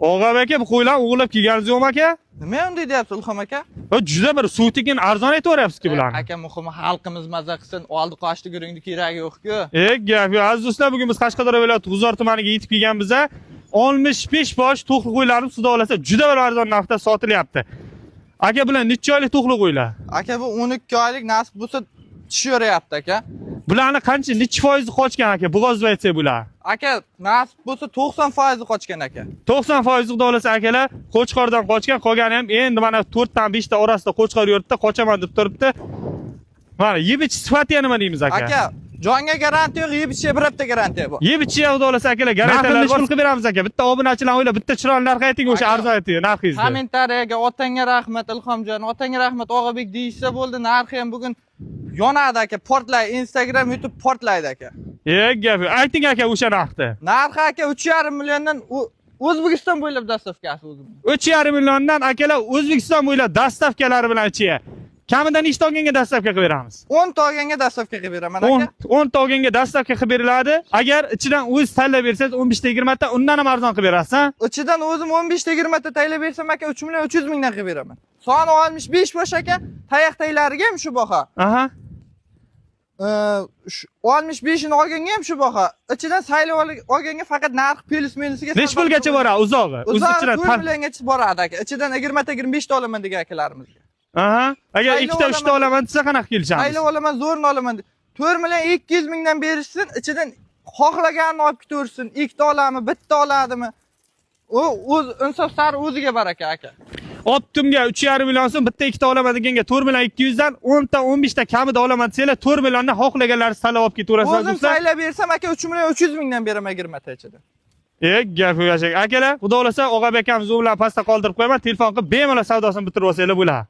Og'am aka, bu qo'ylarni o'g'irlab kelganingiz yo'qmi aka? Nima unday deyapsiz Ilhom aka? Juda bir suv tekin arzon aytaveryapsiz-ku bularni. Aka, muhimi xalqimiz maza qilsin, oldi qochdi guringni keragi yo'q-ku. Gap yo'q. Aziz do'stlar, bugun biz Qashqadaryo viloyati G'uzor tumaniga yetib kelganmiz. 65 bosh to'qli qo'ylarni xudo xolasa juda bir arzon narxda sotilyapti. Aka, bular necha oylik to'qli qo'ylar? Aka, bu 12 oylik nasib bo'lsa tushaveryapti aka. Bularni qancha necha foizi qochgan aka? Bo'g'ozib aytsak bular. Aka, nasib bo'lsa 90% qochgan aka. 90% xudo xolasa akalar Qo'chqordan qochgan, qolgani ham endi mana 4 dan 5 ta orasida Qo'chqor yurtda qochaman deb turibdi. Mana yeb ichish sifatiga nima deymiz aka? Aka, jonga garantiya yo'q, yeb ichish birapta garantiya bor. Yeb ichish xudo xolasa akalar garantiyalar bor. Qilib beramiz aka. Bitta obunachilar o'ylab, bitta chiroyli narx ayting, o'sha arzon ayting narxingizni. Kommentariyaga otangga rahmat Ilhomjon, otangga rahmat Og'abek deyishsa bo'ldi, narxi ham bugun yonadi aka, portlaydi. Instagram, YouTube portlaydi aka. Gap yo'q. Ayting aka o'sha narxni. Narxi aka 3,5 milliondan O'zbekiston bo'ylab dastavkasi o'zim. 3,5 milliondan akalar O'zbekiston bo'ylab dastavkalari bilan ichiga. Kamidan nechta olganga dastavka qilib beramiz? 10 ta olganga dastavka qilib beraman aka. 10 ta olganga dastavka qilib beriladi. Agar ichidan o'z tanlab bersangiz 15 ta 20 ta undan ham arzon qilib berasiz, ha? Ichidan o'zim 15 ta 20 ta tanlab bersam aka 3 million 300 mingdan qilib beraman. Soni 65 bosh aka, tayoqtaylariga ham shu baho. Aha. 65 ni olganga ham shu baho. Ichidan saylab olganga faqat narx plus-minusiga Nech pulgacha boradi uzog'i? O'zi ichidan 4 milliongacha boradi aka. Ichidan 20 ta 25 ta olaman degan akalarimizga. Aha. Agar 2 ta 3 ta olaman desa qanaqa kelishamiz? Saylab olaman, zo'rni olaman. 4 million 200 mingdan berishsin, ichidan xohlaganini olib ketaversin. 2 ta oladimi, bitta oladimi? O'z insof sari o'ziga baraka aka. Optimga 3,5 million so'm bitta 2 ta olaman deganga 4 million 200 dan 10 ta 15 ta kamida olaman desanglar 4 milliondan xohlaganlaringiz tanlab olib ketaverasiz. O'zim saylab bersam aka 3 million 300 mingdan beraman 20 ta ichida. Gap yo'q. Akalar, xudo xolasa Og'abek akamiz u bilan pastda qoldirib qo'yaman. Telefon qilib bemalol savdosini bitirib olsanglar bo'ladi.